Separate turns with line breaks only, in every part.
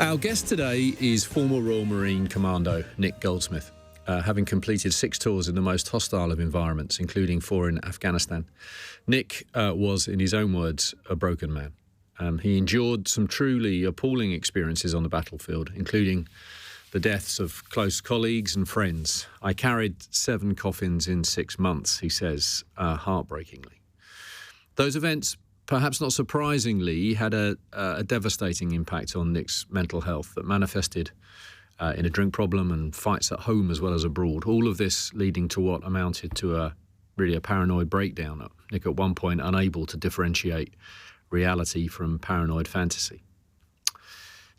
Our guest today is former Royal Marine Commando Nick Goldsmith, having completed 6 tours in the most hostile of environments, including 4 in Afghanistan. Nick was, in his own words, a broken man. He endured some truly appalling experiences on the battlefield, including the deaths of close colleagues and friends. I carried 7 coffins in 6 months, he says, heartbreakingly. Those events, perhaps not surprisingly, had a devastating impact on Nick's mental health that manifested in a drink problem and fights at home as well as abroad. All of this leading to what amounted to a paranoid breakdown. Nick at one point unable to differentiate reality from paranoid fantasy.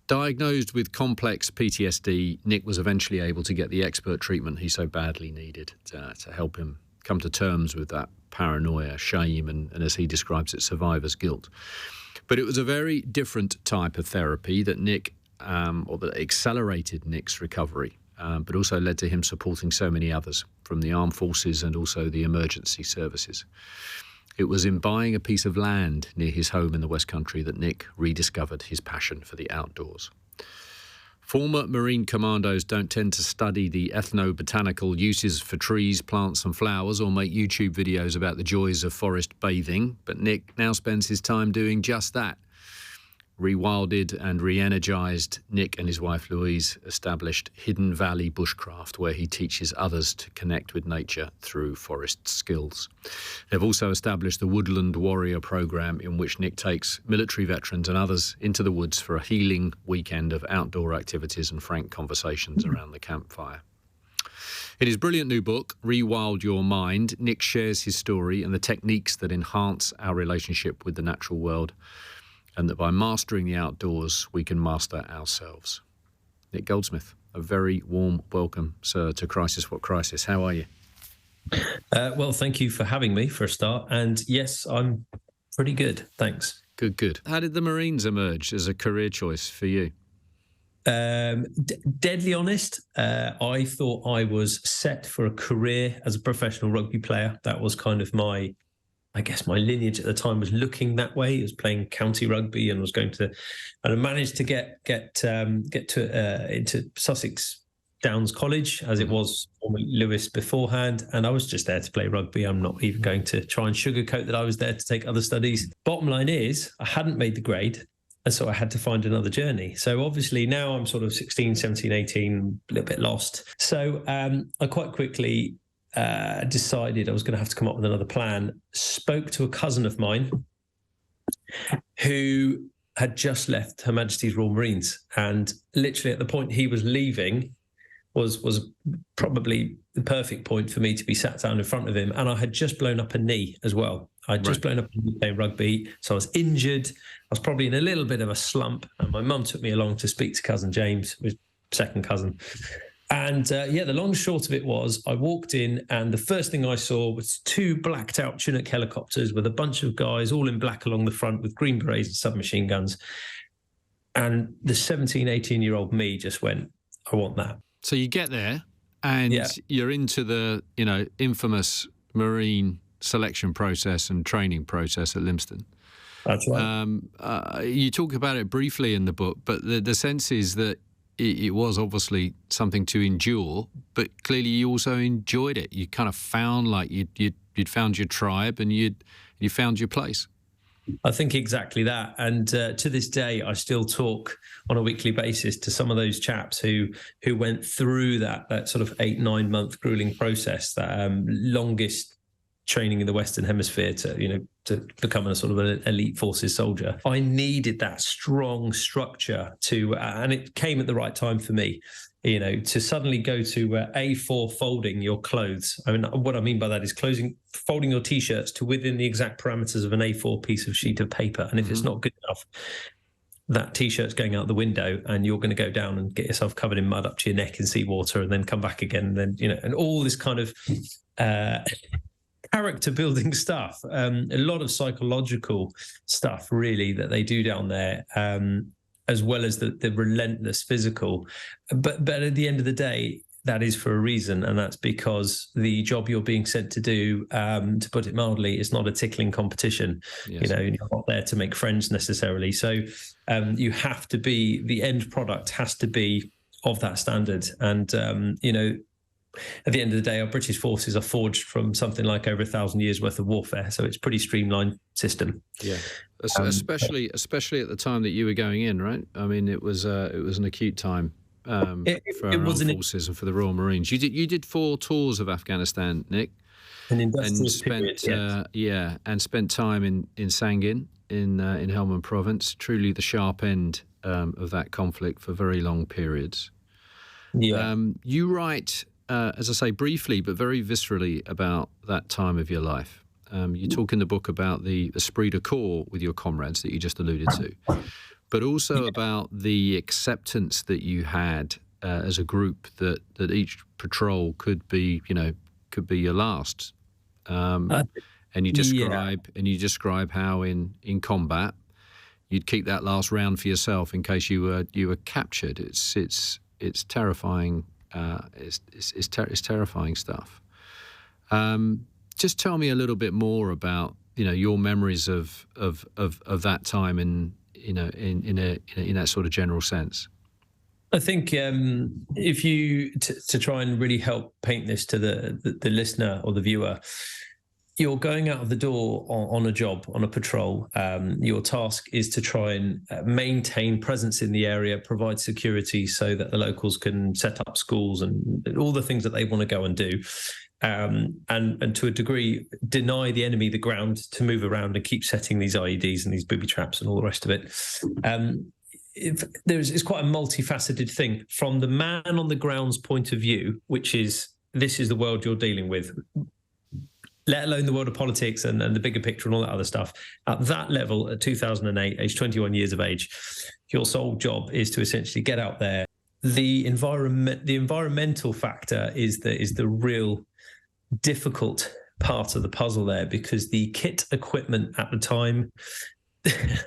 Diagnosed with complex PTSD, Nick was eventually able to get the expert treatment he so badly needed to help him come to terms with that paranoia, shame, and as he describes it, survivor's guilt. But it was a very different type of therapy that that accelerated Nick's recovery, but also led to him supporting so many others from the armed forces and also the emergency services. It was in buying a piece of land near his home in the West Country that Nick rediscovered his passion for the outdoors. Former Marine Commandos don't tend to study the ethnobotanical uses for trees, plants and flowers or make YouTube videos about the joys of forest bathing, but Nick now spends his time doing just that. Rewilded and re-energized, Nick and his wife Louise established Hidden Valley Bushcraft, where he teaches others to connect with nature through forest skills. They've also established the Woodland Warrior program, in which Nick takes military veterans and others into the woods for a healing weekend of outdoor activities and frank conversations around the campfire. In his brilliant new book, Rewild Your Mind, Nick shares his story and the techniques that enhance our relationship with the natural world, and that by mastering the outdoors, we can master ourselves. Nick Goldsmith, a very warm welcome, sir, to Crisis What Crisis. How are you?
Well, thank you for having me for a start. And yes, I'm pretty good. Thanks.
Good. How did the Marines emerge as a career choice for you?
Deadly honest, I thought I was set for a career as a professional rugby player. That was kind of my lineage at the time was looking that way. I was playing county rugby and I managed to get into Sussex Downs College, as it was formerly Lewis beforehand. And I was just there to play rugby. I'm not even going to try and sugarcoat that I was there to take other studies. Bottom line is, I hadn't made the grade. And so I had to find another journey. So obviously now I'm sort of 16, 17, 18, a little bit lost. So I quite quickly decided I was going to have to come up with another plan. Spoke to a cousin of mine who had just left Her Majesty's Royal Marines, and literally at the point he was leaving was probably the perfect point for me to be sat down in front of him. And I had just blown up a knee as well. I'd just blown up a knee playing rugby, so I was injured. I was probably in a little bit of a slump, and my mum took me along to speak to cousin James, who's second cousin. And the long and short of it was I walked in and the first thing I saw was 2 blacked out Chinook helicopters with a bunch of guys all in black along the front with green berets and submachine guns. And the 17, 18-year-old me just went, I want that.
So you get there and you're into the, infamous Marine selection process and training process at Lympstone.
That's right.
You talk about it briefly in the book, but the sense is that it was obviously something to endure, but clearly you also enjoyed it. You kind of found like you'd found your tribe and you found your place.
I think exactly that. And to this day, I still talk on a weekly basis to some of those chaps who went through that sort of 8-9 month grueling process, that longest training in the Western Hemisphere to become a sort of an elite forces soldier. I needed that strong structure and it came at the right time for me, to suddenly go to A4 folding your clothes. I mean, what I mean by that is folding your T-shirts to within the exact parameters of an A4 piece of sheet of paper. And if it's not good enough, that T-shirt's going out the window and you're going to go down and get yourself covered in mud up to your neck in seawater and then come back again. And then, and all this kind of character building stuff, a lot of psychological stuff really that they do down there, as well as the relentless physical. But at the end of the day, that is for a reason, and that's because the job you're being sent to do, to put it mildly, is not a tickling competition.
Yes.
You're not there to make friends necessarily. So you have to be, the end product has to be of that standard. And at the end of the day, our British forces are forged from something like over 1,000 years worth of warfare. So it's a pretty streamlined system.
Yeah, especially at the time that you were going in, right? I mean, it was an acute time for our armed forces and for the Royal Marines. You did 4 tours of Afghanistan, Nick,
and
spent
period,
and spent time in Sangin in Helmand Province, truly the sharp end of that conflict for very long periods.
Yeah,
you write. As I say, briefly, but very viscerally about that time of your life. You talk in the book about the esprit de corps with your comrades that you just alluded to, but also about the acceptance that you had as a group that each patrol could be your last. And you describe how in combat you'd keep that last round for yourself in case you were captured. It's terrifying. It's terrifying stuff. Just tell me a little bit more about your memories of that time in that sort of general sense.
I think if you to try and really help paint this to the listener or the viewer, you're going out of the door on a job, on a patrol. Your task is to try and maintain presence in the area, provide security so that the locals can set up schools and all the things that they want to go and do. And to a degree, deny the enemy the ground to move around and keep setting these IEDs and these booby traps and all the rest of it. It's quite a multifaceted thing from the man on the ground's point of view, which is, this is the world you're dealing with, let alone the world of politics and the bigger picture and all that other stuff. At that level, at 2008, age 21 years of age, your sole job is to essentially get out there. The environmental factor is the real difficult part of the puzzle there, because the kit equipment at the time, the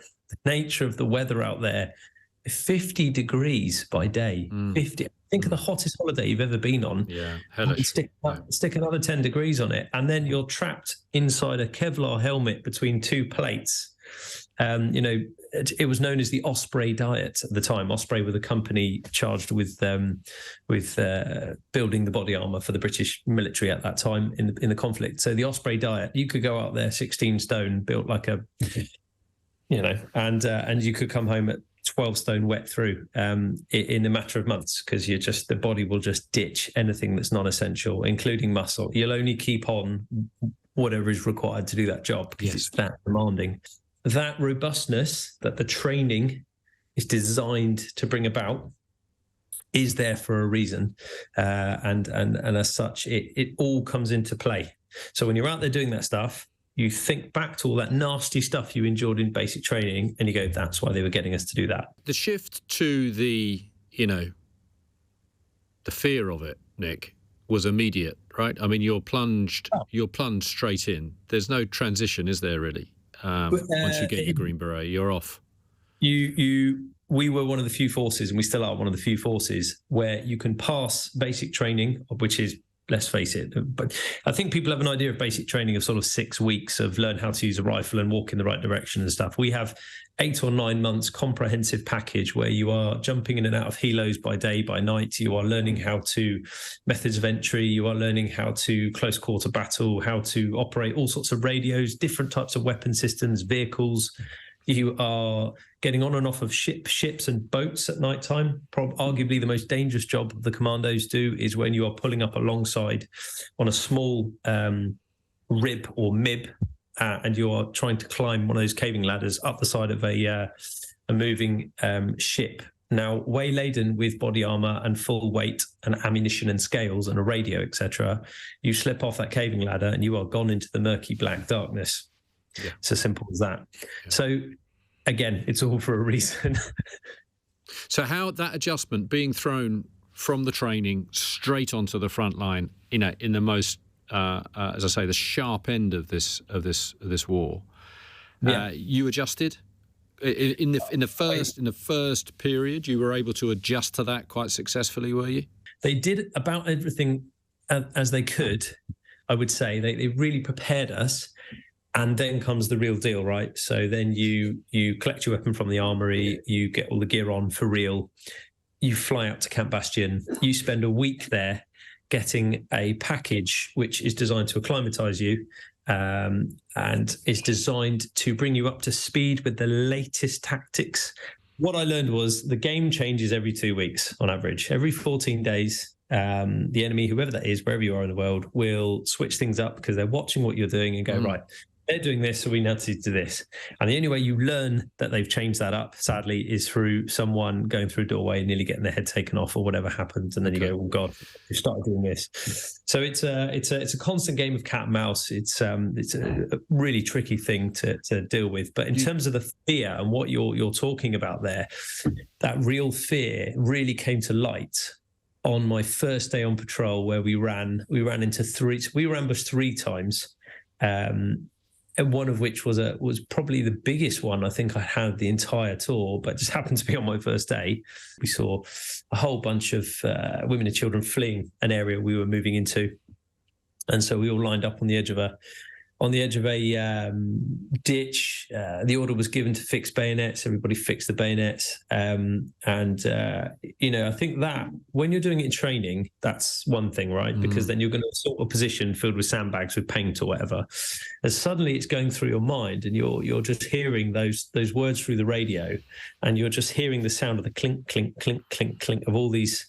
nature of the weather out there, 50 degrees by day, 50. Think of the hottest holiday you've ever been on.
Yeah, hellish.
Stick another 10 degrees on it, and then you're trapped inside a Kevlar helmet between 2 plates. It was known as the Osprey diet at the time. Osprey were the company charged with building the body armor for the British military at that time in the conflict. So the Osprey diet, you could go out there 16 stone, built like a, and you could come home at 12 stone wet through in a matter of months, because the body will just ditch anything that's non-essential, including muscle. You'll only keep on whatever is required to do that job, because it's that demanding. That robustness that the training is designed to bring about is there for a reason, and as such, it all comes into play. So when you're out there doing that stuff, you think back to all that nasty stuff you endured in basic training, and you go, that's why they were getting us to do that.
The shift to the fear of it, Nick, was immediate, right? I mean, you're plunged straight in. There's no transition, is there, really? Once you get your Green Beret, you're off.
We were one of the few forces, and we still are one of the few forces, where you can pass basic training, which is, let's face it, but I think people have an idea of basic training of sort of 6 weeks of learn how to use a rifle and walk in the right direction and stuff. We have 8 or 9 months comprehensive package where you are jumping in and out of helos by day, by night. You are learning how to methods of entry. You are learning how to close quarter battle, how to operate all sorts of radios, different types of weapon systems, vehicles. You are getting on and off of ships and boats at night time. Arguably the most dangerous job the commandos do is when you are pulling up alongside on a small rib or mib, and you are trying to climb one of those caving ladders up the side of a moving ship. Now, way laden with body armor and full weight and ammunition and scales and a radio, etc., you slip off that caving ladder and you are gone into the murky black darkness. Yeah. It's as simple as that. Yeah. So, again, it's all for a reason.
So how that adjustment, being thrown from the training straight onto the front line, in the most, as I say, the sharp end of this war, you adjusted in the first period. You were able to adjust to that quite successfully, were you?
they did about everything as they could, I would say. They really prepared us. And then comes the real deal, right? So then you collect your weapon from the armory, you get all the gear on for real, you fly out to Camp Bastion, you spend a week there getting a package which is designed to acclimatise you, and is designed to bring you up to speed with the latest tactics. What I learned was the game changes every 2 weeks on average. Every 14 days, the enemy, whoever that is, wherever you are in the world, will switch things up because they're watching what you're doing and go, right, they're doing this, so we need to do this. And the only way you learn that they've changed that up, sadly, is through someone going through a doorway and nearly getting their head taken off or whatever happens. And then you go, oh God, we started doing this. So it's a constant game of cat and mouse. It's a really tricky thing to deal with. But in terms of the fear and what you're talking about there, that real fear really came to light on my first day on patrol, where we were ambushed 3 times. And one of which was probably the biggest one I think I had the entire tour, but just happened to be on my first day. We saw a whole bunch of women and children fleeing an area we were moving into, and so we all lined up on the edge of a ditch. The order was given to fix bayonets. Everybody fixed the bayonets. I think that when you're doing it in training, that's one thing, right? Because then you're going to sort a position filled with sandbags with paint or whatever. And suddenly it's going through your mind, and you're just hearing those words through the radio, and you're just hearing the sound of the clink, clink, clink, clink, clink of all these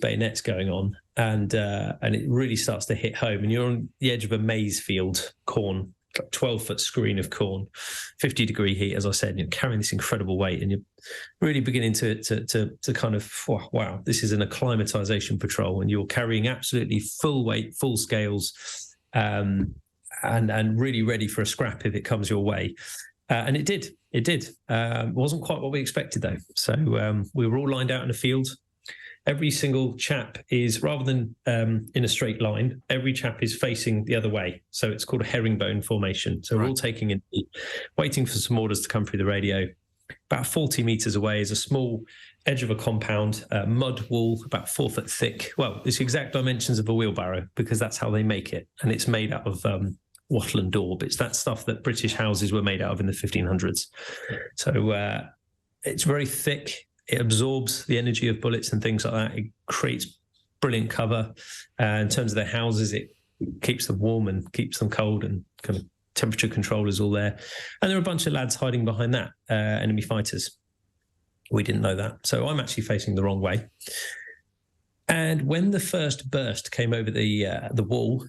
bayonets going on, and it really starts to hit home. And you're on the edge of a maize field, corn, like 12-foot screen of corn, 50-degree heat, as I said, and you're carrying this incredible weight, and you're really beginning to kind of, wow, this is an acclimatization patrol, and you're carrying absolutely full weight, full scales, and really ready for a scrap if it comes your way. And it did. It wasn't quite what we expected, though. So we were all lined out in a field. Every single chap is, rather than in a straight line, every chap is facing the other way. So it's called a herringbone formation. So we're all taking it, waiting for some orders to come through the radio. About 40 meters away is a small edge of a compound, mud wall, about 4 foot thick. Well, it's the exact dimensions of a wheelbarrow, because that's how they make it. And it's made out of wattle and daub. It's that stuff that British houses were made out of in the 1500s. So it's very thick. It absorbs the energy of bullets and things like that. It creates brilliant cover. In terms of their houses, it keeps them warm and keeps them cold, and kind of temperature control is all there. And there are a bunch of lads hiding behind that, enemy fighters. We didn't know that. So I'm actually facing the wrong way. And when the first burst came over the wall,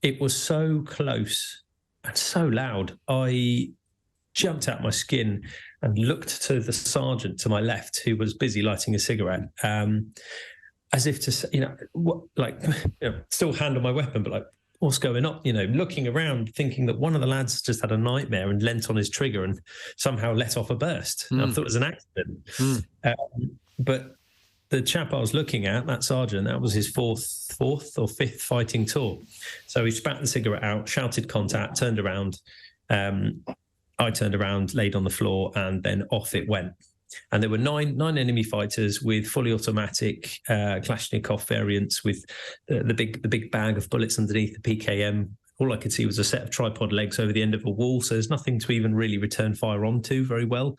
it was so close and so loud. I jumped out my skin and looked to the sergeant to my left, who was busy lighting a cigarette, as if to say, still hand on my weapon, but like, what's going on? Looking around, thinking that one of the lads just had a nightmare and leant on his trigger and somehow let off a burst. I thought it was an accident. But the chap I was looking at, that sergeant, that was his fourth or fifth fighting tour. So he spat the cigarette out, shouted contact, turned around. I turned around, laid on the floor, and then off it went. And there were nine enemy fighters with fully automatic Kalashnikov variants with the big bag of bullets underneath the PKM. All I could see was a set of tripod legs over the end of a wall, so there's nothing to even really return fire onto very well.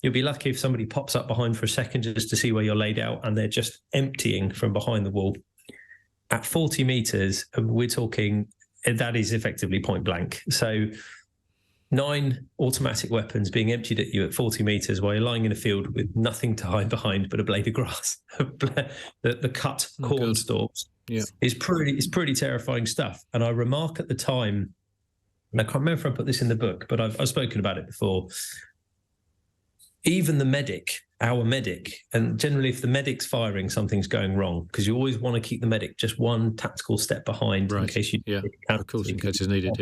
You'll be lucky if somebody pops up behind for a second just to see where you're laid out, and they're just emptying from behind the wall. At 40 meters, we're talking, that is effectively point blank. So 9 automatic weapons being emptied at you at 40 meters while you're lying in a field with nothing to hide behind but a blade of grass. the cut corn stalks is pretty terrifying stuff. And I remark at the time, and I can't remember if I put this in the book, but I've spoken about it before. Even the medic, our medic, and generally if the medic's firing, something's going wrong, because you always want to keep the medic just one tactical step behind in case you... Yeah,
of course, in case it's needed,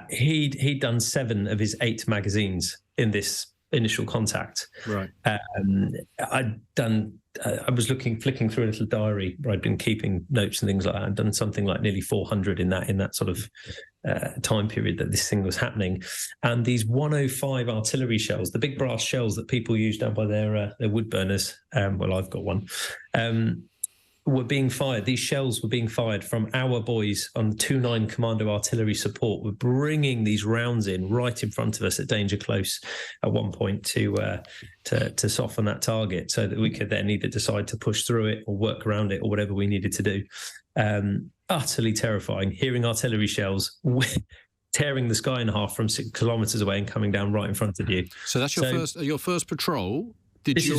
He'd done 7 of his 8 magazines in this initial contact.
Right.
I was flicking through a little diary where I'd been keeping notes and things like that. I'd done something like nearly 400 in that sort of time period that this thing was happening. And these 105 artillery shells, the big brass shells that people use down by their wood burners, well, I've got one, were being fired. These shells were being fired from our boys on 2-9 Commando artillery support. We're bringing these rounds in right in front of us at danger close at one point to soften that target so that we could then either decide to push through it or work around it or whatever we needed to do. Utterly terrifying, hearing artillery shells tearing the sky in half from 6 kilometres away and coming down right in front of you.
So that's your first patrol.
This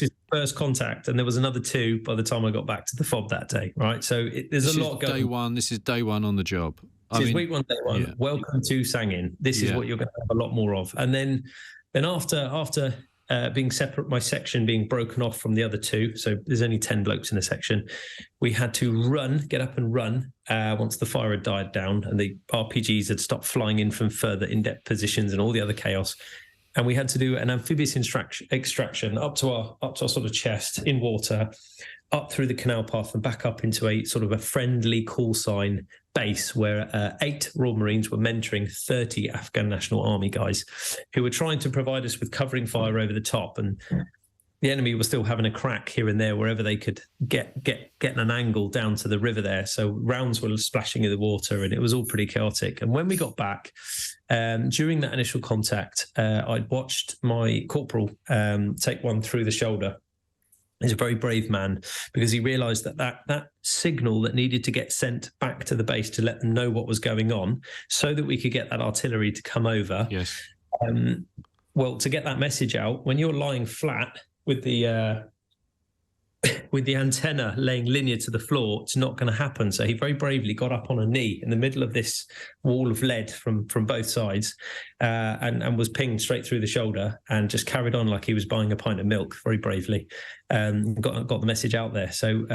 is first contact, and there was another 2 by the time I got back to the FOB that day, right? So there's a lot going on.
Day one. This is day one on the job.
This is week 1, day 1. Yeah. Welcome to Sangin. This is what you're going to have a lot more of. And then after being separate, my section being broken off from the other 2, so there's only 10 blokes in a section, we had to get up and run once the fire had died down and the RPGs had stopped flying in from further in-depth positions and all the other chaos. And we had to do an amphibious extraction up to our sort of chest in water, up through the canal path and back up into a sort of a friendly call sign base where 8 Royal Marines were mentoring 30 Afghan National Army guys who were trying to provide us with covering fire over the top. And the enemy was still having a crack here and there wherever they could get an angle down to the river there. So rounds were splashing in the water and it was all pretty chaotic. And when we got back, during that initial contact, I'd watched my corporal take one through the shoulder. He's a very brave man because he realised that signal that needed to get sent back to the base to let them know what was going on so that we could get that artillery to come over.
Yes.
Well, to get that message out, when you're lying flat with the antenna laying linear to the floor, it's not going to happen. So he very bravely got up on a knee in the middle of this wall of lead from both sides and was pinged straight through the shoulder and just carried on like he was buying a pint of milk very bravely. Got the message out there. So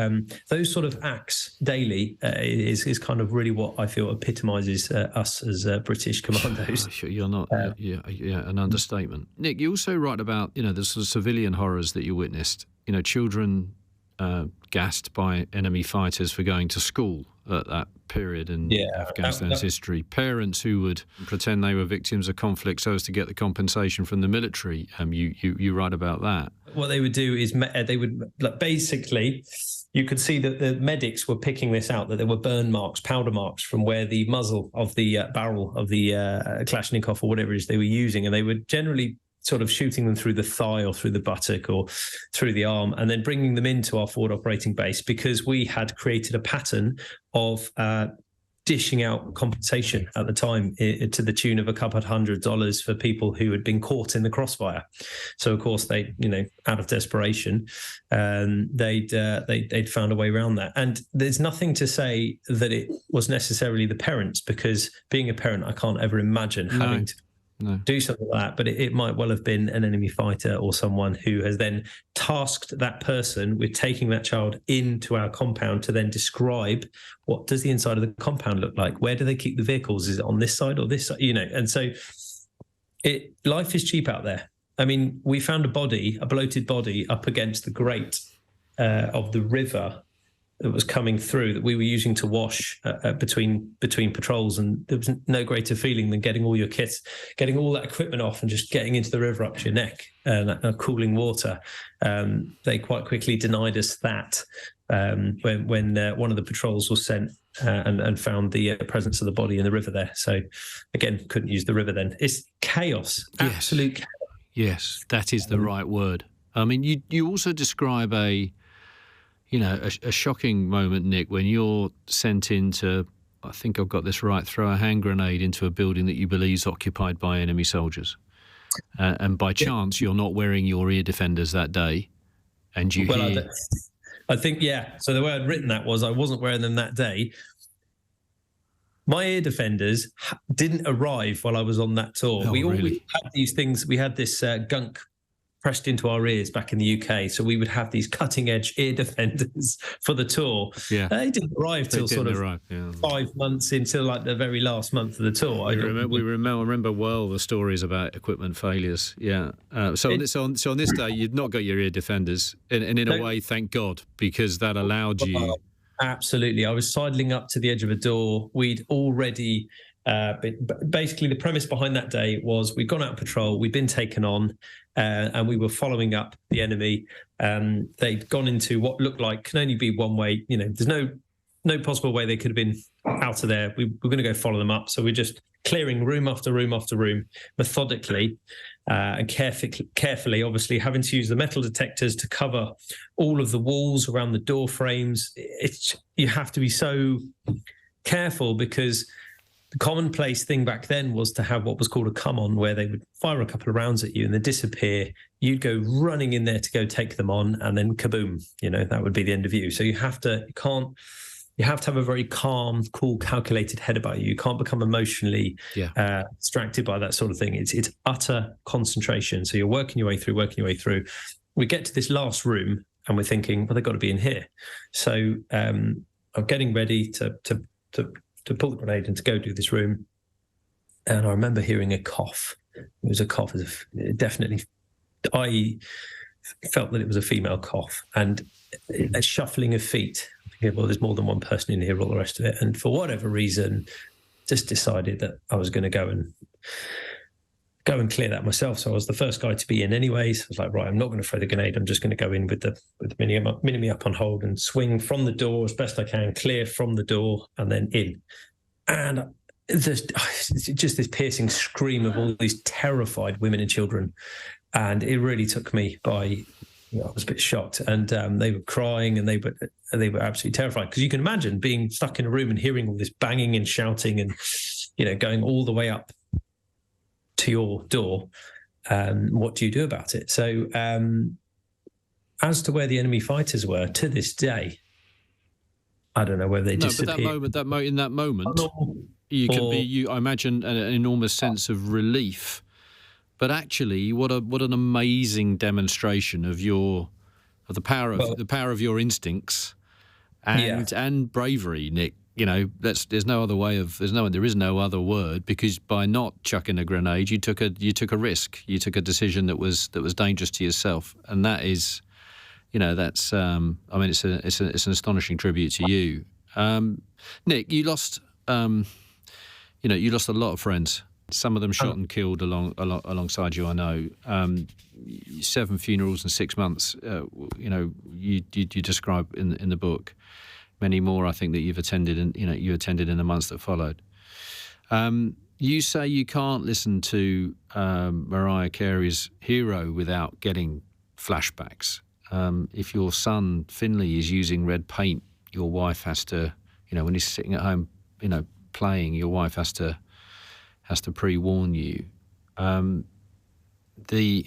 those sort of acts daily is kind of really what I feel epitomises us as British commandos.
You're not, an understatement. Nick, you also write about, the sort of civilian horrors that you witnessed. Children gassed by enemy fighters for going to school at that period in Afghanistan's history. Parents who would pretend they were victims of conflict so as to get the compensation from the military. You write about that. What
they would do is they would basically, you could see that the medics were picking this out, that there were burn marks, powder marks from where the muzzle of the barrel of the Kalashnikov or whatever it is they were using, and they were generally sort of shooting them through the thigh or through the buttock or through the arm and then bringing them into our forward operating base because we had created a pattern of dishing out compensation at the time to the tune of a couple of $100 for people who had been caught in the crossfire. So, of course, they, out of desperation, they'd found a way around that. And there's nothing to say that it was necessarily the parents, because being a parent, I can't ever imagine having to do something like that, but it might well have been an enemy fighter or someone who has then tasked that person with taking that child into our compound to then describe what does the inside of the compound look like, where do they keep the vehicles, is it on this side or this side, and so life is cheap out there. I mean, we found a bloated body up against the grate of the river that was coming through that we were using to wash between patrols, and there was no greater feeling than getting all your kit, getting all that equipment off and just getting into the river up to your neck and cooling water. They quite quickly denied us that when one of the patrols was sent and found the presence of the body in the river there. So again, couldn't use the river then. It's chaos, absolute chaos.
Yes, that is the right word. I mean, you also describe a shocking moment, Nick, when you're sent into, I think I've got this right, throw a hand grenade into a building that you believe is occupied by enemy soldiers. And by chance, you're not wearing your ear defenders that day. And you hear...
I think, so the way I'd written that was I wasn't wearing them that day. My ear defenders didn't arrive while I was on that tour.
Oh,
we always
really?
had these things. We had this gunk pressed into our ears back in the UK. So we would have these cutting edge ear defenders for the tour.
Yeah.
They didn't arrive till 5 months into like the very last month of the tour.
I remember well the stories about equipment failures. Yeah. So on this day, you'd not got your ear defenders. And in a way, thank God, because that allowed you
Absolutely. I was sidling up to the edge of a door. We'd already, basically the premise behind that day was we'd gone out on patrol, we'd been taken on, and we were following up the enemy. They'd gone into what looked like can only be one way. There's no possible way they could have been out of there. We were going to go follow them up. So we're just clearing room after room after room, methodically and carefully, obviously having to use the metal detectors to cover all of the walls around the door frames. You have to be so careful, because the commonplace thing back then was to have what was called a come on, where they would fire a couple of rounds at you and then disappear. You'd go running in there to go take them on, and then kaboom, that would be the end of you. So you have to have a very calm, cool, calculated head about you. You can't become emotionally distracted by that sort of thing. It's utter concentration. So you're working your way through. We get to this last room and we're thinking, well, they've got to be in here. So I'm getting ready to pull the grenade and to go do this room. And I remember hearing a cough. It was a cough. Definitely, I felt that it was a female cough, and a shuffling of feet. Well, there's more than one person in here, all the rest of it. And for whatever reason, just decided that I was going to go and clear that myself. So I was the first guy to be in anyways. I was like, right, I'm not going to throw the grenade. I'm just going to go in with the mini up on hold and swing from the door as best I can, clear from the door and then in. And there's just this piercing scream of all these terrified women and children. And it really took me by... I was a bit shocked, and they were crying, and they were absolutely terrified, because you can imagine being stuck in a room and hearing all this banging and shouting, and going all the way up to your door. What do you do about it? So, as to where the enemy fighters were, to this day, I don't know whether they disappeared.
But in that moment, I imagine an enormous sense of relief. But actually, what an amazing demonstration of the power of your instincts and bravery, Nick. There is no other word, because by not chucking a grenade, you took a risk. You took a decision that was dangerous to yourself, and that is, it's an astonishing tribute to you, Nick. You lost a lot of friends. Some of them shot and killed alongside you, I know. 7 funerals in 6 months, you describe in the book. Many more, I think, that you've attended in the months that followed. You say you can't listen to Mariah Carey's Hero without getting flashbacks. If your son Finley is using red paint, your wife has to, when he's sitting at home, playing, your wife has to pre-warn you. The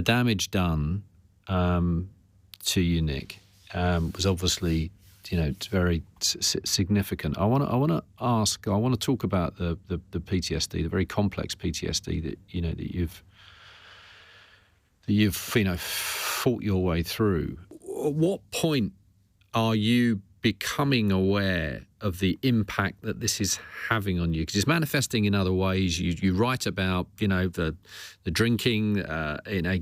damage done to you, Nick, was obviously, very significant. I want to talk about the PTSD, the very complex PTSD that you've fought your way through. At what point are you becoming aware of the impact that this is having on you? Because it's manifesting in other ways. You write about, the drinking,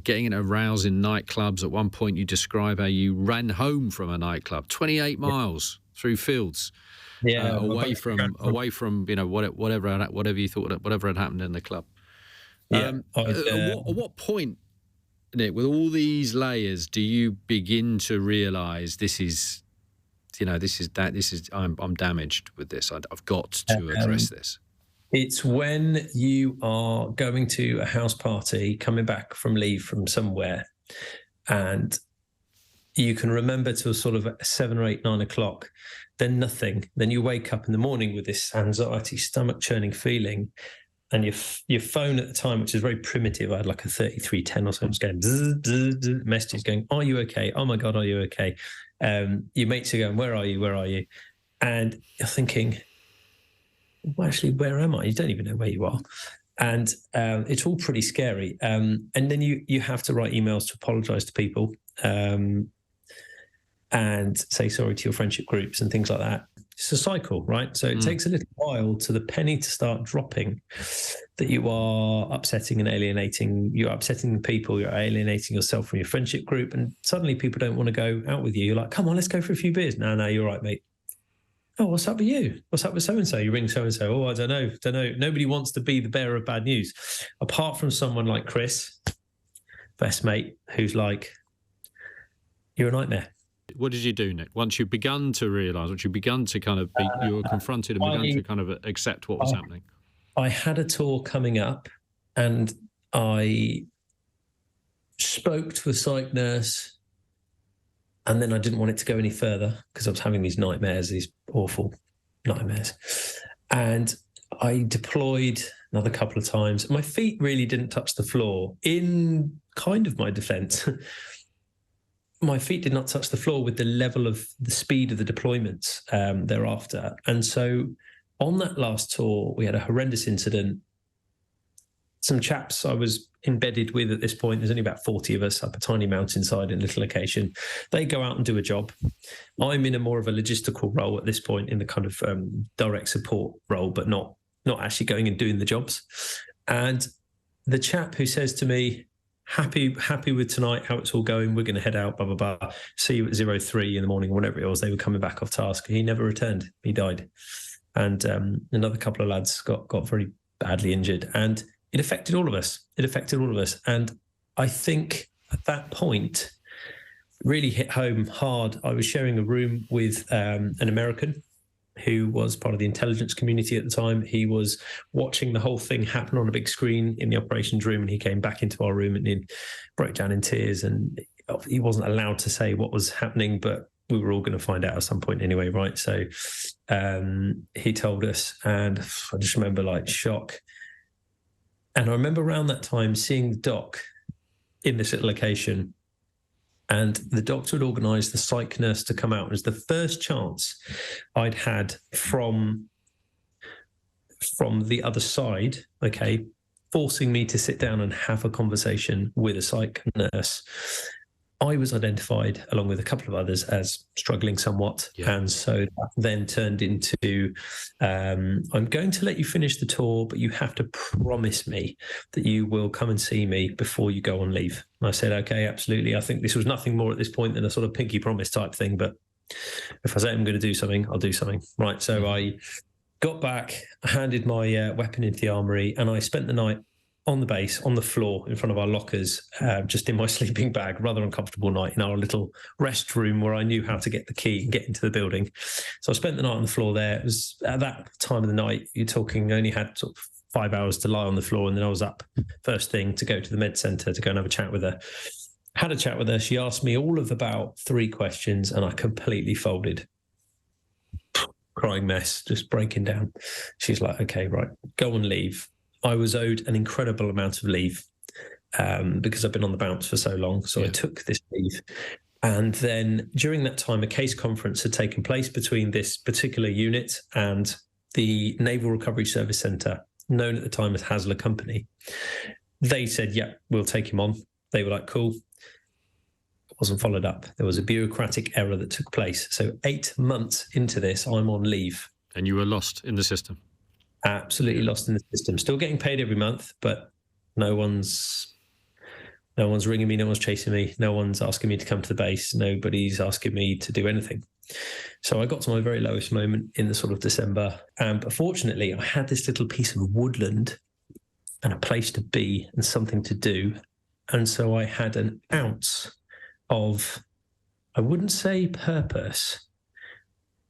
getting in a rouse in nightclubs. At one point, you describe how you ran home from a nightclub, 28 miles through fields, away from whatever you thought, whatever had happened in the club. At what point, Nick, with all these layers, do you begin to realise I'm damaged with this. I've got to address this. It's when you are going to a house party, coming back from leave from somewhere, and you can remember till sort of 7 or 8, 9 o'clock, then nothing. Then you wake up in the morning with this anxiety, stomach churning feeling, and your phone at the time, which is very primitive, I had like a 3310 or something, was going zzz, zzz, zzz, messages going, "Are you okay? Oh my God, are you okay?" Your mates are going, "Where are you? Where are you?" And you're thinking, well, actually, where am I? You don't even know where you are. And it's all pretty scary. And then you have to write emails to apologize to people and say sorry to your friendship groups and things like that.
it's a cycle, right? So it takes a little while to the penny to start dropping, that you are upsetting and alienating. You're upsetting people. You're alienating yourself from your friendship group, and suddenly people don't want to go out with you. You're like, come on, let's go for a few beers. No, you're right, mate. Oh, what's up with you? What's up with so-and-so? You ring so-and-so. Oh, I don't know. Nobody wants to be the bearer of bad news, apart from someone like Chris, best mate, who's like, you're a nightmare.
What did you do, Nick? Once you begun to realise, once you begun to kind of be, you were confronted and begun to kind of accept what was happening?
I had a tour coming up, and I spoke to a psych nurse, and then I didn't want it to go any further because I was having these nightmares, these awful nightmares. And I deployed another couple of times. My feet really didn't touch the floor. In kind of my defence, my feet did not touch the floor with the level of the speed of the deployments thereafter. And so on that last tour, we had a horrendous incident. Some chaps I was embedded with at this point, there's only about 40 of us up a tiny mountainside in a little location. They go out and do a job. I'm in a more of a logistical role at this point, in the kind of direct support role, but not actually going and doing the jobs. And the chap who says to me, happy with tonight, how it's all going, we're going to head out, blah, blah, blah. See you at 03 in the morning, whatever it was. They were coming back off task. He never returned. He died. And another couple of lads got very badly injured. And it affected all of us. And I think at that point, really hit home hard. I was sharing a room with an American who was part of the intelligence community at the time. He was watching the whole thing happen on a big screen in the operations room, and he came back into our room and he broke down in tears, and he wasn't allowed to say what was happening, but we were all going to find out at some point anyway, right? So he told us, and I just remember like shock. And I remember around that time seeing the doc in this little location, and the doctor had organised the psych nurse to come out. It was the first chance I'd had from the other side, okay, forcing me to sit down and have a conversation with a psych nurse. I was identified, along with a couple of others, as struggling somewhat. Yeah. And so that then turned into, I'm going to let you finish the tour, but you have to promise me that you will come and see me before you go on leave. And I said, okay, absolutely. I think this was nothing more at this point than a sort of pinky promise type thing. But if I say I'm going to do something, I'll do something. Right. So I got back, handed my weapon into the armory, and I spent the night on the base, on the floor in front of our lockers, just in my sleeping bag. Rather uncomfortable night in our little rest room where I knew how to get the key and get into the building. So I spent the night on the floor there. It was at that time of the night, you're talking, I only had sort of 5 hours to lie on the floor, and then I was up first thing to go to the med centre to go and have a chat with her. Had a chat with her. She asked me all of about 3 questions, and I completely folded. Crying mess, just breaking down. She's like, okay, right, go on leave. I was owed an incredible amount of leave because I've been on the bounce for so long. So I took this leave. And then during that time, a case conference had taken place between this particular unit and the Naval Recovery Service Centre, known at the time as Hasler Company. They said, yeah, we'll take him on. They were like, cool. It wasn't followed up. There was a bureaucratic error that took place. So 8 months into this, I'm on leave.
And you were lost in the system.
Absolutely lost in the system. Still getting paid every month, but no one's ringing me, no one's chasing me, no one's asking me to come to the base, nobody's asking me to do anything. So I got to my very lowest moment in the sort of December. But fortunately, I had this little piece of woodland and a place to be and something to do. And so I had an ounce of, I wouldn't say purpose.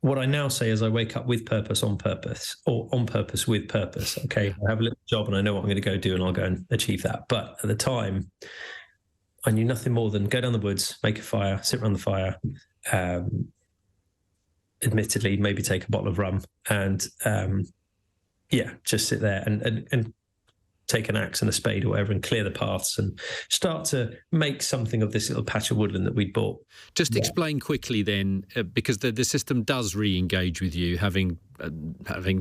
What I now say is I wake up with purpose on purpose, or on purpose with purpose. Okay, I have a little job and I know what I'm going to go do, and I'll go and achieve that. But at the time, I knew nothing more than go down the woods, make a fire, sit around the fire, admittedly, maybe take a bottle of rum, and just sit there and take an axe and a spade or whatever and clear the paths and start to make something of this little patch of woodland that we'd bought.
Just explain quickly then, because the system does re-engage with you, having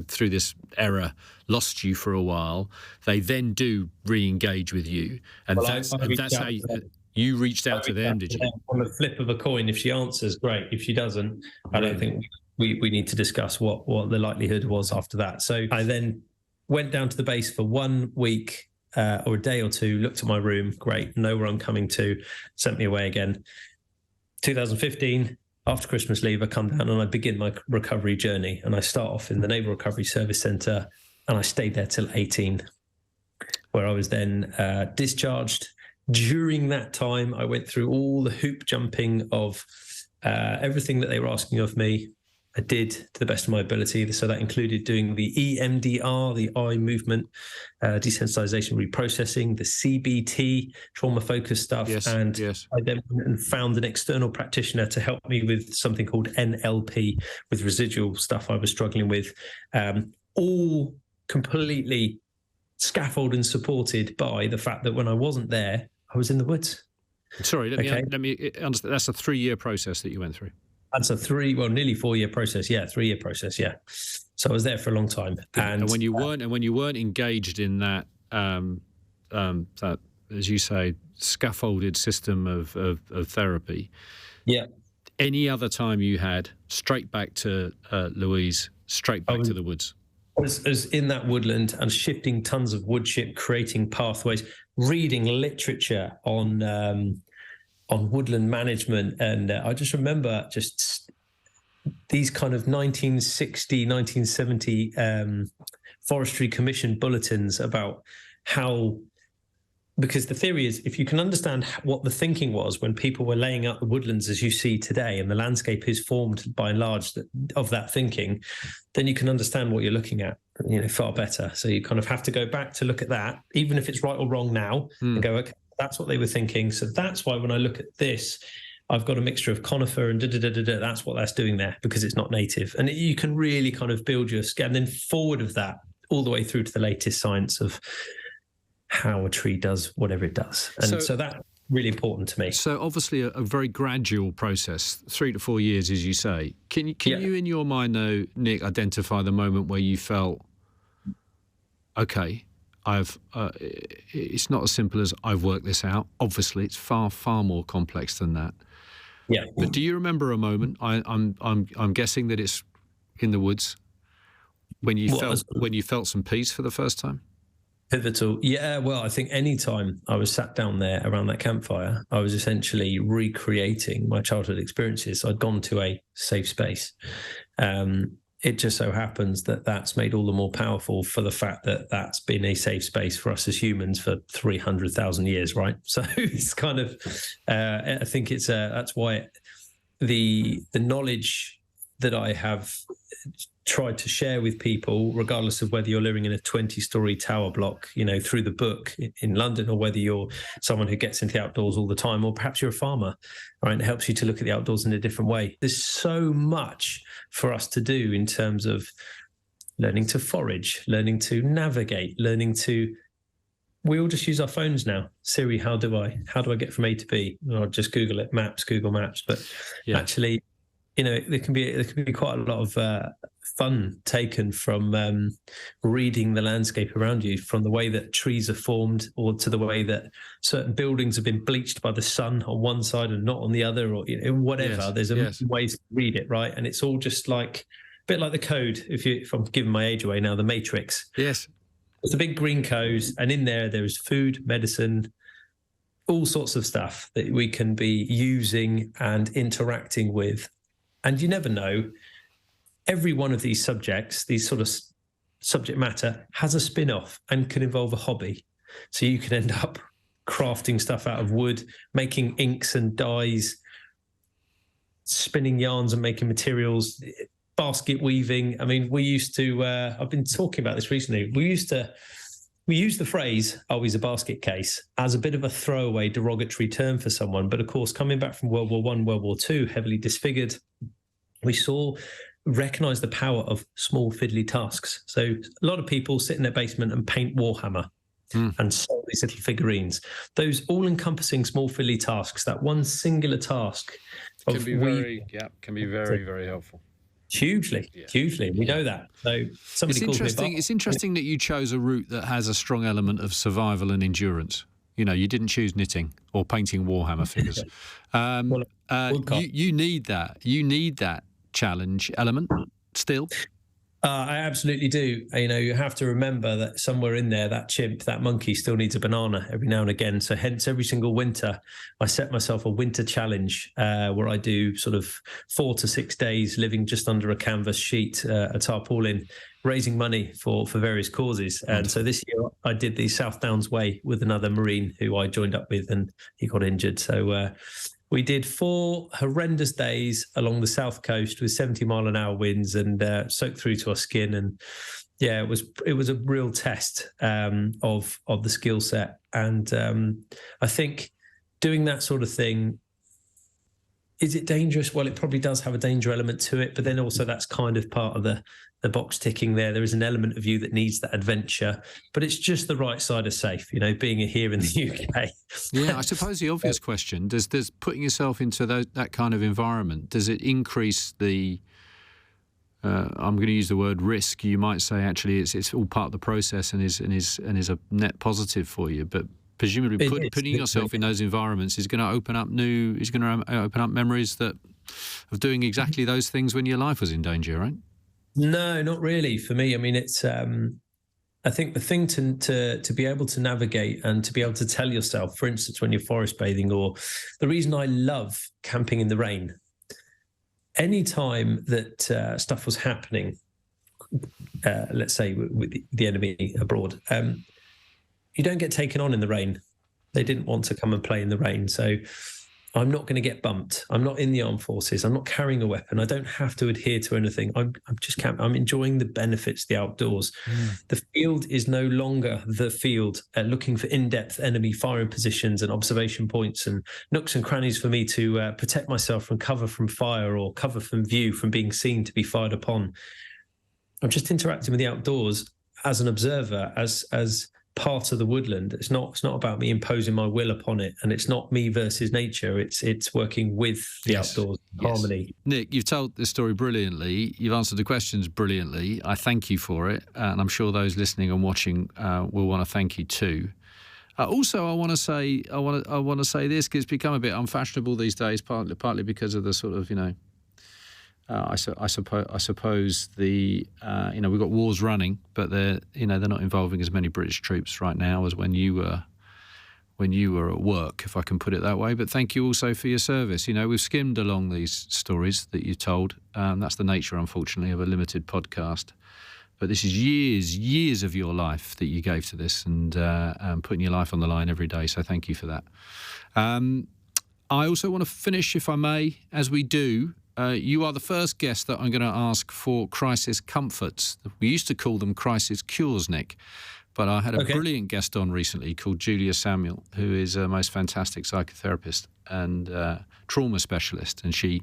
through this error lost you for a while. They then do re-engage with you, and that's how you reached out to them, did you?
On the flip of a coin, if she answers, great. If she doesn't, I don't think we need to discuss what the likelihood was after that. So I then went down to the base for 1 week or a day or two, looked at my room, great, know where I'm coming to, sent me away again. 2015, after Christmas leave, I come down and I begin my recovery journey. And I start off in the Naval Recovery Service Centre, and I stayed there till 18, where I was then discharged. During that time, I went through all the hoop jumping of everything that they were asking of me. I did to the best of my ability. So that included doing the EMDR, the eye movement, desensitization reprocessing, the CBT, trauma-focused stuff.
Yes,
and
yes.
I then went and found an external practitioner to help me with something called NLP, with residual stuff I was struggling with, all completely scaffolded and supported by the fact that when I wasn't there, I was in the woods.
Sorry, let me understand. That's a 3-year process that you went through.
That's a nearly 4-year process. Yeah, 3-year process. Yeah. So I was there for a long time.
And when you weren't engaged in that, that, as you say, scaffolded system of therapy. Yeah. Any other time you had, straight back to Louise, straight back to the woods.
I was in that woodland and shifting tons of wood chip, creating pathways, reading literature on woodland management. And I just remember just these kind of 1960, 1970 Forestry Commission bulletins about how, because the theory is if you can understand what the thinking was when people were laying out the woodlands as you see today, and the landscape is formed by and large of that thinking, then you can understand what you're looking at, far better. So you kind of have to go back to look at that, even if it's right or wrong now, and go, okay, that's what they were thinking. So that's why when I look at this, I've got a mixture of conifer and that's what that's doing there, because it's not native. And you can really kind of build your scan, and then forward of that all the way through to the latest science of how a tree does whatever it does. And so that's really important to me.
So obviously a very gradual process, 3 to 4 years, as you say. Can you in your mind, though, Nick, identify the moment where you felt, okay, it's not as simple as I've worked this out. Obviously, it's far, far more complex than that.
Yeah.
But do you remember a moment? I'm guessing that it's in the woods when you felt some peace for the first time.
Pivotal. Yeah. Well, I think any time I was sat down there around that campfire, I was essentially recreating my childhood experiences. I'd gone to a safe space. It just so happens that that's made all the more powerful for the fact that that's been a safe space for us as humans for 300,000 years, right? So it's kind of, I think it's that's why the knowledge that I have tried to share with people, regardless of whether you're living in a 20-story tower block, through the book in London, or whether you're someone who gets into the outdoors all the time, or perhaps you're a farmer, right? It helps you to look at the outdoors in a different way. There's so much for us to do in terms of learning to forage, learning to navigate, we all just use our phones now. Siri, how do I get from A to B? I'll just Google it, Google Maps. But actually, there can be quite a lot of fun taken from reading the landscape around you, from the way that trees are formed, or to the way that certain buildings have been bleached by the sun on one side and not on the other, or whatever. Yes, there's a million ways to read it, right? And it's all just like a bit like the code. If I'm giving my age away now, the Matrix.
Yes,
it's a big green code, and in there is food, medicine, all sorts of stuff that we can be using and interacting with. And you never know, every one of these subjects, these sort of subject matter, has a spin-off and can involve a hobby. So you can end up crafting stuff out of wood, making inks and dyes, spinning yarns and making materials, basket weaving. I mean, we used to, I've been talking about this recently, we use the phrase, oh, he's a basket case, as a bit of a throwaway derogatory term for someone. But of course, coming back from World War I, World War II, heavily disfigured, we recognise the power of small fiddly tasks. So a lot of people sit in their basement and paint Warhammer and sell these little figurines. Those all-encompassing small fiddly tasks, that one singular task
can be very, very helpful.
Hugely. We know that. So somebody calls me.
It's interesting that you chose a route that has a strong element of survival and endurance. You didn't choose knitting or painting Warhammer figures. You need that. You need that challenge element still?
I absolutely do. You have to remember that somewhere in there, that chimp, that monkey still needs a banana every now and again. So hence every single winter, I set myself a winter challenge where I do sort of 4 to 6 days living just under a canvas sheet, a tarpaulin, raising money for various causes. And so this year I did the South Downs Way with another Marine who I joined up with, and he got injured. So we did 4 horrendous days along the south coast with 70-mile-an-hour winds, and soaked through to our skin. And yeah, it was a real test of the skill set. And I think doing that sort of thing, is it dangerous? Well, it probably does have a danger element to it, but then also that's kind of part of the box ticking there. There is an element of you that needs that adventure, but it's just the right side of safe, being here in the UK.
Yeah, I suppose the obvious question, does putting yourself into that kind of environment, does it increase the, I'm going to use the word risk, you might say actually it's all part of the process and is a net positive for you, but presumably putting yourself in those environments is going to open up memories of doing exactly those things when your life was in danger, right?
No, not really. For me, I mean, it's. I think the thing to be able to navigate and to be able to tell yourself, for instance, when you're forest bathing, or the reason I love camping in the rain. Any time that stuff was happening, let's say with the enemy abroad, you don't get taken on in the rain. They didn't want to come and play in the rain, so I'm not going to get bumped. I'm not in the armed forces. I'm not carrying a weapon. I don't have to adhere to anything. I'm just camping. I'm enjoying the benefits of the outdoors. The field is no longer the field, looking for in-depth enemy firing positions and observation points and nooks and crannies for me to protect myself from cover from fire or cover from view from being seen to be fired upon. I'm just interacting with the outdoors as an observer, as part of the woodland. It's not about me imposing my will upon it, and it's not me versus nature. It's working with the outdoors, harmony.
Nick, you've told this story brilliantly. You've answered the questions brilliantly. I thank you for it, and I'm sure those listening and watching will want to thank you too. Also, I want to say this, because it's become a bit unfashionable these days, partly because of the sort of I suppose the we've got wars running, but they're not involving as many British troops right now as when you were at work, if I can put it that way. But thank you also for your service. We've skimmed along these stories that you told. That's the nature, unfortunately, of a limited podcast. But this is years of your life that you gave to this, and putting your life on the line every day. So thank you for that. I also want to finish, if I may, as we do. You are the first guest that I'm going to ask for crisis comforts. We used to call them crisis cures, Nick, but I had a brilliant guest on recently called Julia Samuel, who is a most fantastic psychotherapist and trauma specialist, and she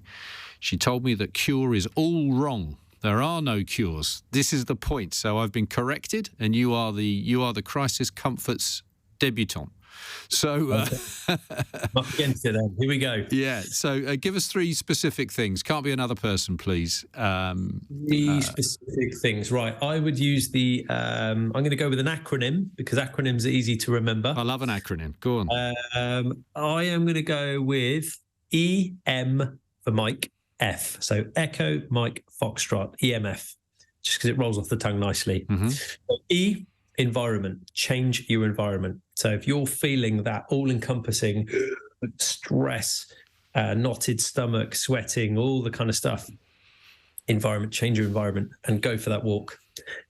told me that cure is all wrong. There are no cures. This is the point. So I've been corrected, and you are the crisis comforts debutant. So
up against it then. Here we go.
Yeah. So give us 3 specific things. Can't be another person, please.
3 specific things. Right. I would use I'm going to go with an acronym, because acronyms are easy to remember.
I love an acronym. Go on.
I am going to go with EM for Mike, F. So Echo, Mike, Foxtrot, EMF, just because it rolls off the tongue nicely. So E, environment. Change your environment. So if you're feeling that all-encompassing stress, knotted stomach, sweating, all the kind of stuff, environment, change your environment and go for that walk.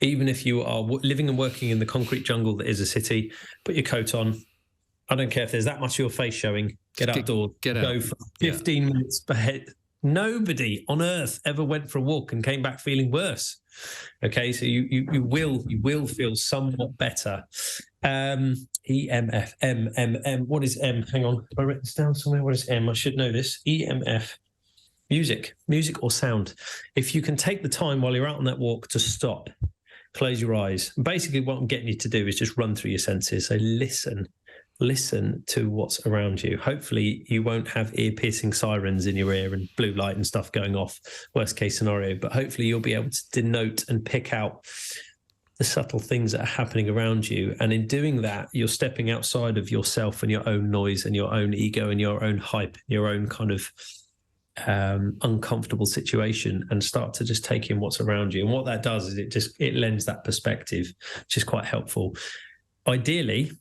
Even if you are living and working in the concrete jungle that is a city, put your coat on. I don't care if there's that much of your face showing. Get outdoors. Go for 15 minutes per head. Nobody on earth ever went for a walk and came back feeling worse. Okay, so you will feel somewhat better. EMF, M. What is M? Hang on, I wrote this down somewhere. What is M? I should know this. EMF, music or sound. If you can take the time while you're out on that walk to stop, close your eyes. Basically, what I'm getting you to do is just run through your senses. So listen to what's around you. Hopefully you won't have ear-piercing sirens in your ear and blue light and stuff going off, worst case scenario, but hopefully you'll be able to denote and pick out the subtle things that are happening around you. And in doing that, you're stepping outside of yourself and your own noise and your own ego and your own hype, your own kind of uncomfortable situation and start to just take in what's around you. And what that does is it lends that perspective, which is quite helpful. Ideally,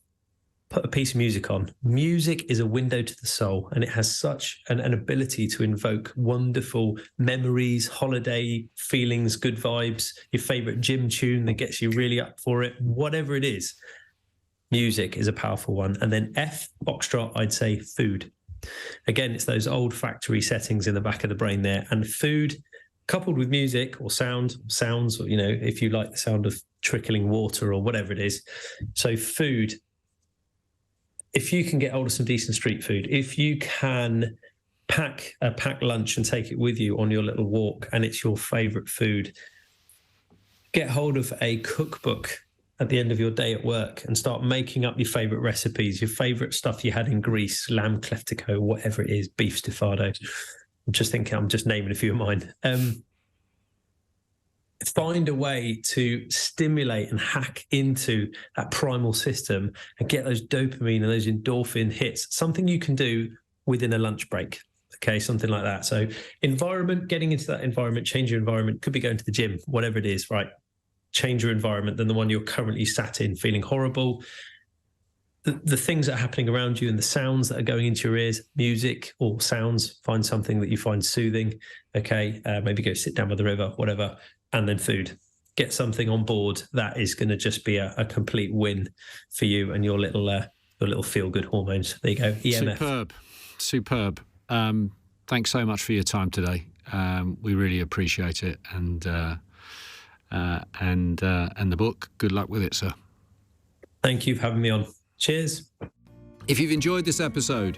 put a piece of music on. Music is a window to the soul, and it has such an ability to invoke wonderful memories, holiday feelings, good vibes, your favorite gym tune that gets you really up for it, whatever it is. Music is a powerful one. And then foxtrot, I'd say food. Again, it's those old factory settings in the back of the brain there. And food coupled with music or sounds, or, if you like the sound of trickling water or whatever it is. So food, if you can get hold of some decent street food, if you can pack lunch and take it with you on your little walk and it's your favorite food, get hold of a cookbook at the end of your day at work and start making up your favorite recipes, your favorite stuff you had in Greece, lamb cleftico, whatever it is, beef stufado. I'm just naming a few of mine. Find a way to stimulate and hack into that primal system and get those dopamine and those endorphin hits, something you can do within a lunch break. Okay, something like that. So environment, getting into that environment, change your environment, could be going to the gym, whatever it is, right? Change your environment than the one you're currently sat in, feeling horrible. The things that are happening around you and the sounds that are going into your ears, music or sounds, find something that you find soothing. Okay, maybe go sit down by the river, whatever. And then food. Get something on board that is going to just be a complete win for you and your little feel-good hormones. There you go, EMF.
Superb. Thanks so much for your time today. We really appreciate it. And the book. Good luck with it, sir.
Thank you for having me on. Cheers.
If you've enjoyed this episode,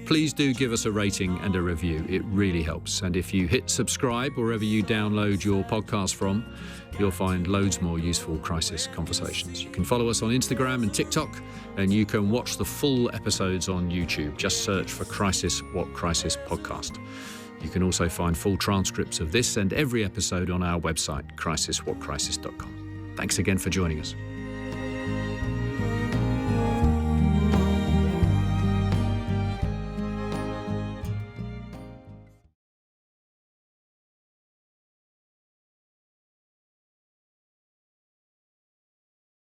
please do give us a rating and a review. It really helps. And if you hit subscribe wherever you download your podcast from, you'll find loads more useful crisis conversations. You can follow us on Instagram and TikTok, and you can watch the full episodes on YouTube. Just search for Crisis What Crisis Podcast. You can also find full transcripts of this and every episode on our website, crisiswhatcrisis.com. Thanks again for joining us.